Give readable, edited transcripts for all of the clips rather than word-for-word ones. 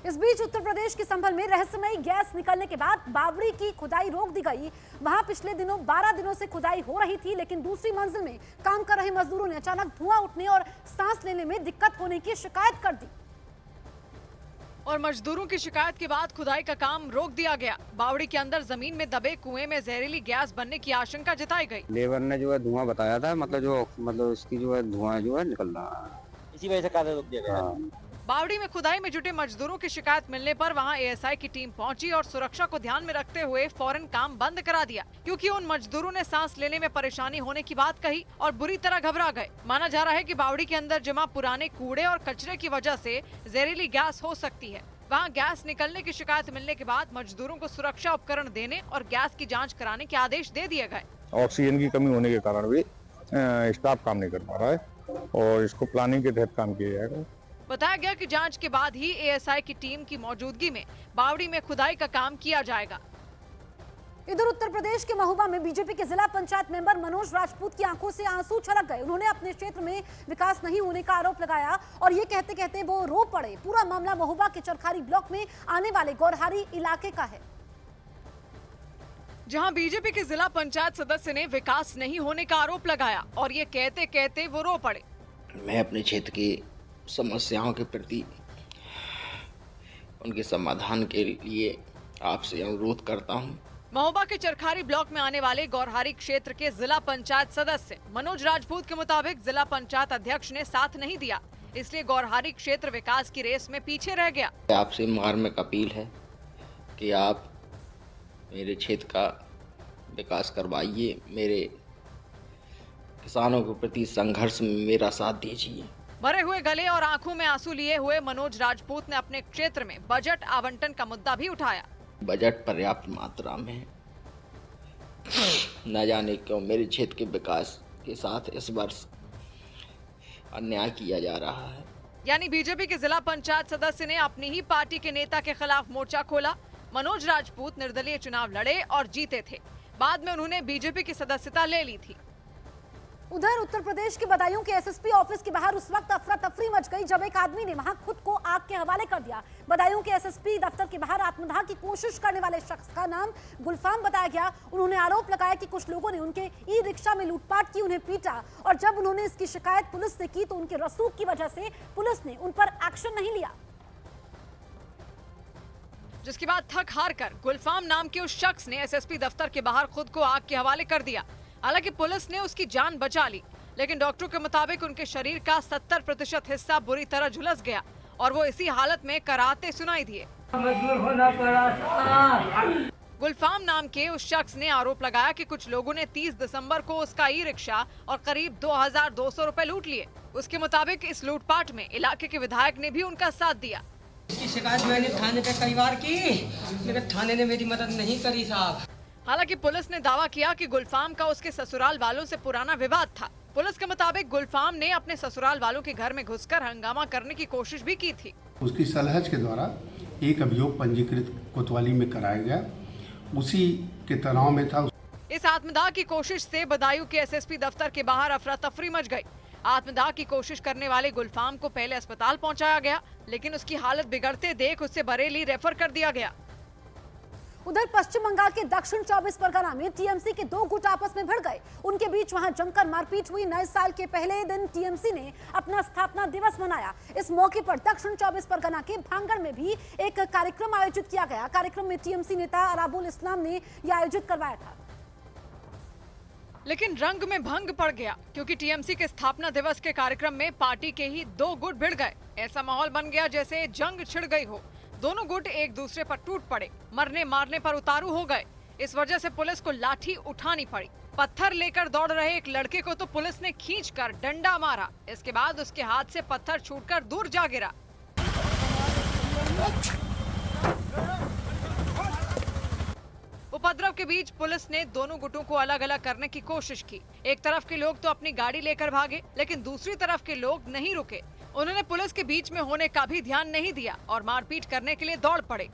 इस बीच उत्तर प्रदेश के संभल में रहस्यमयी गैस निकलने के बाद बावड़ी की खुदाई रोक दी गई। वहां पिछले दिनों 12 दिनों से खुदाई हो रही थी, लेकिन दूसरी मंजिल में काम कर रहे मजदूरों ने अचानक धुआं उठने और सांस लेने में दिक्कत होने की शिकायत कर दी और मजदूरों की शिकायत के बाद खुदाई का काम रोक दिया गया। बावड़ी के अंदर जमीन में दबे कुएं में जहरीली गैस बनने की आशंका जताई गई। लेबर ने जो है धुआं बताया था, मतलब इसकी जो है धुआं जो है निकल रहा है, इसी वजह से कार्य रोक दिया गया। बावड़ी में खुदाई में जुटे मजदूरों की शिकायत मिलने पर वहां एएसआई की टीम पहुंची और सुरक्षा को ध्यान में रखते हुए फौरन काम बंद करा दिया, क्योंकि उन मजदूरों ने सांस लेने में परेशानी होने की बात कही और बुरी तरह घबरा गए। माना जा रहा है कि बावड़ी के अंदर जमा पुराने कूड़े और कचरे की वजह से जहरीली गैस हो सकती है। वहां गैस निकलने की शिकायत मिलने के बाद मजदूरों को सुरक्षा उपकरण देने और गैस की जाँच कराने के आदेश दे दिए गए। ऑक्सीजन की कमी होने के कारण भी स्टाफ काम नहीं कर पा रहा है और इसको प्लानिंग के तहत काम किया जाएगा। बताया गया कि जांच के बाद ही एएसआई की टीम की मौजूदगी में बावड़ी में खुदाई का काम किया जाएगा। इधर उत्तर प्रदेश के महोबा में बीजेपी के जिला पंचायत मेंबर मनोज राजपूत की आंखों से आंसू छलक गए। उन्होंने अपने क्षेत्र में विकास नहीं होने का आरोप लगाया और ये कहते कहते वो रो पड़े। पूरा मामला महोबा के चरखारी ब्लॉक में आने वाले गौरहारी इलाके का है, जहां बीजेपी के जिला पंचायत सदस्य ने विकास नहीं होने का आरोप लगाया और ये कहते कहते वो रो पड़े। मैं अपने क्षेत्र की समस्याओं के प्रति उनके समाधान के लिए आपसे अनुरोध करता हूं। महोबा के चरखारी ब्लॉक में आने वाले गौरहारी क्षेत्र के जिला पंचायत सदस्य मनोज राजपूत के मुताबिक जिला पंचायत अध्यक्ष ने साथ नहीं दिया, इसलिए गौरहारी क्षेत्र विकास की रेस में पीछे रह गया। आपसे मार्मिक अपील है कि आप मेरे क्षेत्र का विकास करवाइए, मेरे किसानों के प्रति संघर्ष में मेरा साथ दीजिए। भरे हुए गले और आंखों में आंसू लिए हुए मनोज राजपूत ने अपने क्षेत्र में बजट आवंटन का मुद्दा भी उठाया। बजट पर्याप्त मात्रा में है, न जाने क्यों मेरे क्षेत्र के विकास के साथ इस वर्ष अन्याय किया जा रहा है। यानी बीजेपी के जिला पंचायत सदस्य ने अपनी ही पार्टी के नेता के खिलाफ मोर्चा खोला। मनोज राजपूत निर्दलीय चुनाव लड़े और जीते थे, बाद में उन्होंने बीजेपी की सदस्यता ले ली थी। उधर उत्तर प्रदेश के बदायूं के एसएसपी ऑफिस के बाहर उस वक्त अफरा तफरी मच गई जब एक आदमी ने वहां खुद को आग के हवाले कर दिया। बदायूं के एसएसपी दफ्तर के बाहर आत्मदाह की कोशिश करने वाले शख्स का नाम गुलफाम बताया गया। उन्होंने आरोप लगाया कि कुछ लोगों ने उनके ई रिक्शा में लूटपाट की, उन्हें पीटा और जब उन्होंने इसकी शिकायत पुलिस से की तो उनके रसूख की वजह से पुलिस ने उन पर एक्शन नहीं लिया, जिसके बाद थक हार कर गुलफाम नाम के उस शख्स ने एसएसपी दफ्तर के बाहर खुद को आग के हवाले कर दिया। हालांकि पुलिस ने उसकी जान बचा ली, लेकिन डॉक्टरों के मुताबिक उनके शरीर का 70% हिस्सा बुरी तरह झुलस गया और वो इसी हालत में कराहते सुनाई दिए। गुलफाम नाम के उस शख्स ने आरोप लगाया कि कुछ लोगों ने 30 दिसंबर को उसका ई रिक्शा और करीब 2200 रुपए लूट लिए। उसके मुताबिक इस लूटपाट में इलाके के विधायक ने भी उनका साथ दिया। इसकी शिकायत मैंने थाने पे कई बार की, लेकिन थाने ने मेरी मदद नहीं करी साहब। हालांकि पुलिस ने दावा किया कि गुलफाम का उसके ससुराल वालों से पुराना विवाद था। पुलिस के मुताबिक गुलफाम ने अपने ससुराल वालों के घर में घुसकर हंगामा करने की कोशिश भी की थी। उसकी सलहज के द्वारा एक अभियोग पंजीकृत कोतवाली में कराया गया, उसी के तनाव में था। इस आत्मदाह की कोशिश से बदायूं के एसएसपी दफ्तर के बाहर अफरा तफरी मच गई। आत्मदाह की कोशिश करने वाले गुलफाम को पहले अस्पताल पहुंचाया गया, लेकिन उसकी हालत बिगड़ते देख उसे बरेली रेफर कर दिया गया। उधर पश्चिम बंगाल के दक्षिण 24 परगना में टीएमसी के दो गुट आपस में भिड़ गए। उनके बीच वहां जमकर मारपीट हुई। नए साल के पहले दिन टीएमसी ने अपना स्थापना दिवस मनाया। इस मौके पर दक्षिण 24 परगना के भांगड़ में भी एक कार्यक्रम आयोजित किया गया। कार्यक्रम में टीएमसी नेता अराबुल इस्लाम ने यह आयोजित करवाया था, लेकिन रंग में भंग पड़ गया, क्योंकि टीएमसी के स्थापना दिवस के कार्यक्रम में पार्टी के ही दो गुट भिड़ गए। ऐसा माहौल बन गया जैसे जंग छिड़ गई हो। दोनों गुट एक दूसरे पर टूट पड़े, मरने मारने पर उतारू हो गए। इस वजह से पुलिस को लाठी उठानी पड़ी। पत्थर लेकर दौड़ रहे एक लड़के को तो पुलिस ने खींचकर डंडा मारा। इसके बाद उसके हाथ से पत्थर छूटकर दूर जा गिरा। उपद्रव के बीच पुलिस ने दोनों गुटों को अलग अलग करने की कोशिश की। एक तरफ के लोग तो अपनी गाड़ी लेकर भागे, लेकिन दूसरी तरफ के लोग नहीं रुके। उन्होंने पुलिस के बीच में होने का भी ध्यान नहीं दिया और मारपीट करने के लिए दौड़ पड़े।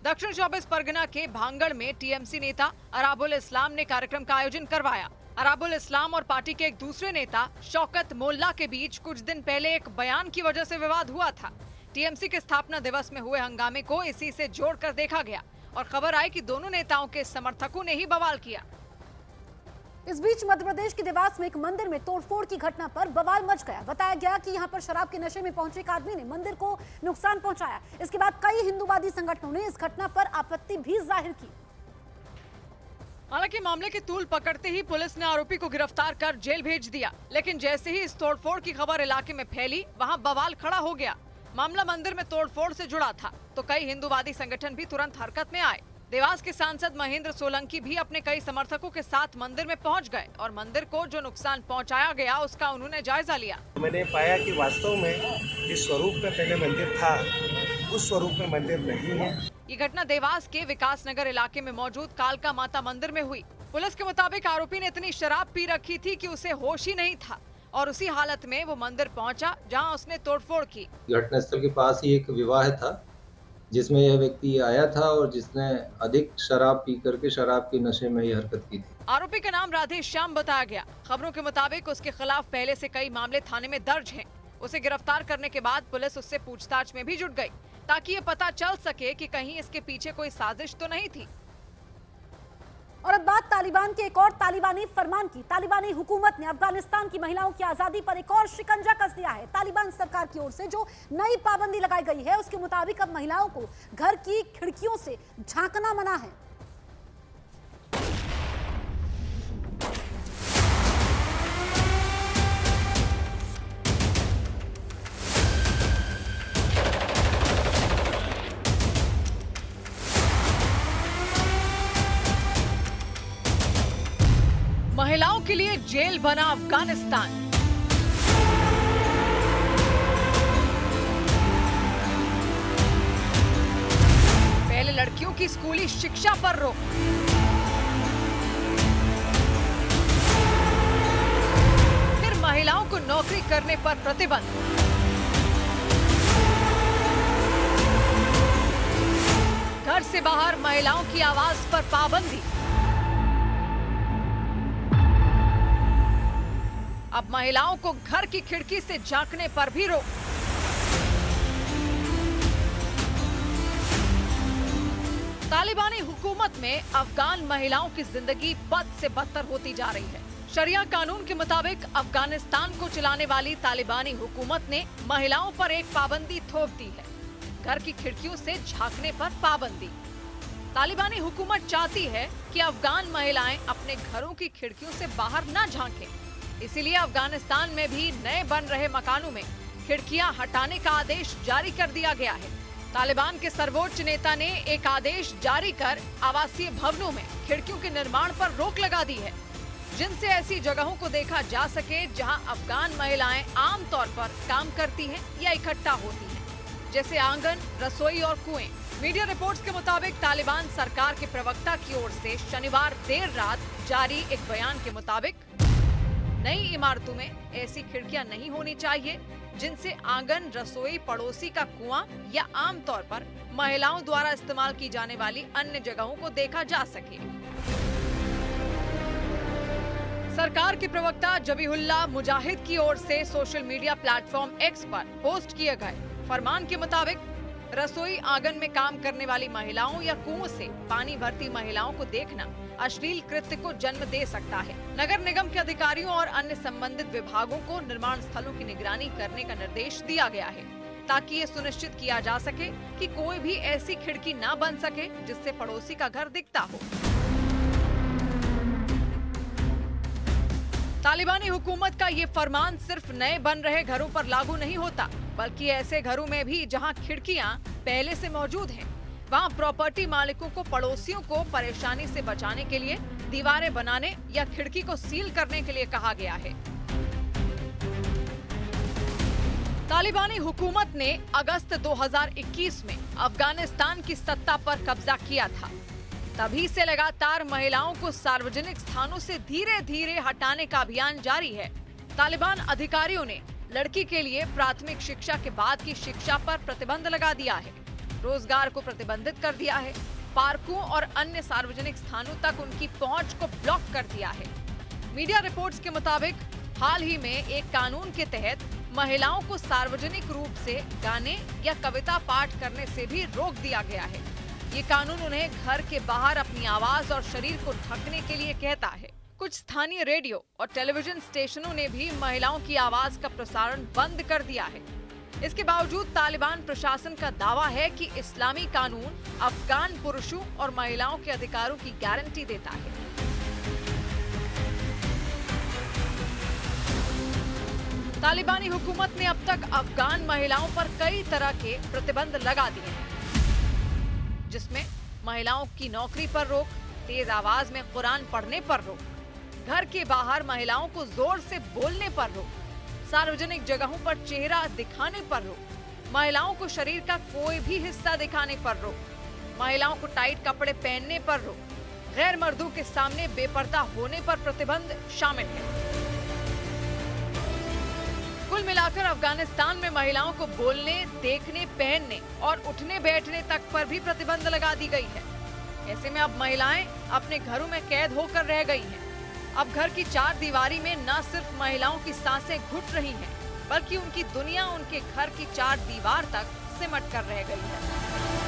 दक्षिण 24 परगना के भांगड़ में टीएमसी नेता अराबुल इस्लाम ने कार्यक्रम का आयोजन करवाया। अराबुल इस्लाम और पार्टी के एक दूसरे नेता शौकत मोल्ला के बीच कुछ दिन पहले एक बयान की वजह से विवाद हुआ था। टीएमसी के स्थापना दिवस में हुए हंगामे को इसी से जोड़कर देखा गया और खबर आई कि दोनों नेताओं के समर्थकों ने ही बवाल किया। इस बीच मध्य प्रदेश के देवास में एक मंदिर में तोड़फोड़ की घटना पर बवाल मच गया। बताया गया कि यहां पर शराब के नशे में पहुंचे एक आदमी ने मंदिर को नुकसान पहुंचाया। इसके बाद कई हिंदूवादी संगठनों ने इस घटना पर आपत्ति भी जाहिर की। हालांकि मामले की तूल पकड़ते ही पुलिस ने आरोपी को गिरफ्तार कर जेल भेज दिया, लेकिन जैसे ही इस तोड़फोड़ की खबर इलाके में फैली, वहां बवाल खड़ा हो गया। मामला मंदिर में तोड़फोड़ से जुड़ा था, तो कई हिंदूवादी संगठन भी तुरंत हरकत में आए। देवास के सांसद महेंद्र सोलंकी भी अपने कई समर्थकों के साथ मंदिर में पहुंच गए और मंदिर को जो नुकसान पहुंचाया गया उसका उन्होंने जायजा लिया। मैंने पाया कि वास्तव में इस स्वरूप में पहले मंदिर था, उस स्वरूप में मंदिर नहीं है। ये घटना देवास के विकास नगर इलाके में मौजूद कालका माता मंदिर में हुई। पुलिस के मुताबिक आरोपी ने इतनी शराब पी रखी थी कि उसे होश ही नहीं था और उसी हालत में वो मंदिर पहुंचा जहां उसने तोड़फोड़ की। घटनास्थल के पास ही एक विवाह था जिसमें यह व्यक्ति आया था और जिसने अधिक शराब पी करके शराब के नशे में ये हरकत की थी। आरोपी का नाम राधे श्याम बताया गया। खबरों के मुताबिक उसके खिलाफ पहले से कई मामले थाने में दर्ज हैं। उसे गिरफ्तार करने के बाद पुलिस उससे पूछताछ में भी जुट गई ताकि ये पता चल सके कि कहीं इसके पीछे कोई साजिश तो नहीं थी। और अब बात तालिबान के एक और तालिबानी फरमान की। तालिबानी हुकूमत ने अफगानिस्तान की महिलाओं की आजादी पर एक और शिकंजा कस दिया है। तालिबान सरकार की ओर से जो नई पाबंदी लगाई गई है उसके मुताबिक अब महिलाओं को घर की खिड़कियों से झांकना मना है। महिलाओं के लिए जेल बना अफगानिस्तान। पहले लड़कियों की स्कूली शिक्षा पर रोक, फिर महिलाओं को नौकरी करने पर प्रतिबंध। घर से बाहर महिलाओं की आवाज पर पाबंदी। अब महिलाओं को घर की खिड़की से झांकने पर भी रोक। तालिबानी हुकूमत में अफगान महिलाओं की जिंदगी बद से बदतर होती जा रही है। शरिया कानून के मुताबिक अफगानिस्तान को चलाने वाली तालिबानी हुकूमत ने महिलाओं पर एक पाबंदी थोप दी है, घर की खिड़कियों से झांकने पर पाबंदी। तालिबानी हुकूमत चाहती है कि अफगान महिलाएं अपने घरों की खिड़कियों से बाहर न झांकें। इसीलिए अफगानिस्तान में भी नए बन रहे मकानों में खिड़कियां हटाने का आदेश जारी कर दिया गया है। तालिबान के सर्वोच्च नेता ने एक आदेश जारी कर आवासीय भवनों में खिड़कियों के निर्माण पर रोक लगा दी है, जिनसे ऐसी जगहों को देखा जा सके जहां अफगान महिलाएं आमतौर पर काम करती हैं या इकट्ठा होती हैं, जैसे आंगन, रसोई और कुएं। मीडिया रिपोर्ट्स के मुताबिक तालिबान सरकार के प्रवक्ता की ओर से शनिवार देर रात जारी एक बयान के मुताबिक नई इमारतों में ऐसी खिड़कियां नहीं होनी चाहिए जिनसे आंगन, रसोई, पड़ोसी का कुआं या आमतौर पर महिलाओं द्वारा इस्तेमाल की जाने वाली अन्य जगहों को देखा जा सके। सरकार के प्रवक्ता जबीहुल्लाह मुजाहिद की ओर से सोशल मीडिया प्लेटफॉर्म एक्स पर पोस्ट किए गए फरमान के मुताबिक रसोई, आंगन में काम करने वाली महिलाओं या कुओं से पानी भरती महिलाओं को देखना अश्लील कृत्य को जन्म दे सकता है। नगर निगम के अधिकारियों और अन्य संबंधित विभागों को निर्माण स्थलों की निगरानी करने का निर्देश दिया गया है ताकि ये सुनिश्चित किया जा सके कि कोई भी ऐसी खिड़की न बन सके जिससे पड़ोसी का घर दिखता हो। तालिबानी हुकूमत का ये फरमान सिर्फ नए बन रहे घरों पर लागू नहीं होता, बल्कि ऐसे घरों में भी जहां खिड़कियां पहले से मौजूद हैं, वहां प्रॉपर्टी मालिकों को पड़ोसियों को परेशानी से बचाने के लिए दीवारें बनाने या खिड़की को सील करने के लिए कहा गया है। तालिबानी हुकूमत ने अगस्त 2021 में अफगानिस्तान की सत्ता पर कब्जा किया था। तभी से लगातार महिलाओं को सार्वजनिक स्थानों से धीरे धीरे हटाने का अभियान जारी है। तालिबान अधिकारियों ने लड़की के लिए प्राथमिक शिक्षा के बाद की शिक्षा पर प्रतिबंध लगा दिया है, रोजगार को प्रतिबंधित कर दिया है, पार्कों और अन्य सार्वजनिक स्थानों तक उनकी पहुंच को ब्लॉक कर दिया है। मीडिया रिपोर्ट्स के मुताबिक हाल ही में एक कानून के तहत महिलाओं को सार्वजनिक रूप से गाने या कविता पाठ करने से भी रोक दिया गया है। ये कानून उन्हें घर के बाहर अपनी आवाज और शरीर को ढकने के लिए कहता है। कुछ स्थानीय रेडियो और टेलीविजन स्टेशनों ने भी महिलाओं की आवाज का प्रसारण बंद कर दिया है। इसके बावजूद तालिबान प्रशासन का दावा है कि इस्लामी कानून अफगान पुरुषों और महिलाओं के अधिकारों की गारंटी देता है। तालिबानी हुकूमत ने अब तक अफगान महिलाओं पर कई तरह के प्रतिबंध लगा दिए हैं, जिसमें महिलाओं की नौकरी पर रोक, तेज आवाज में कुरान पढ़ने पर रोक, घर के बाहर महिलाओं को जोर से बोलने पर रोक, सार्वजनिक जगहों पर चेहरा दिखाने पर रोक, महिलाओं को शरीर का कोई भी हिस्सा दिखाने पर रोक, महिलाओं को टाइट कपड़े पहनने पर रोक, गैर मर्दों के सामने बेपर्दा होने पर प्रतिबंध शामिल है। कुल मिलाकर अफगानिस्तान में महिलाओं को बोलने, देखने, पहनने और उठने बैठने तक पर भी प्रतिबंध लगा दी गई है। ऐसे में अब महिलाएं अपने घरों में कैद होकर रह गई हैं। अब घर की चार दीवारी में न सिर्फ महिलाओं की सांसें घुट रही हैं, बल्कि उनकी दुनिया उनके घर की चार दीवार तक सिमट कर रह गई है।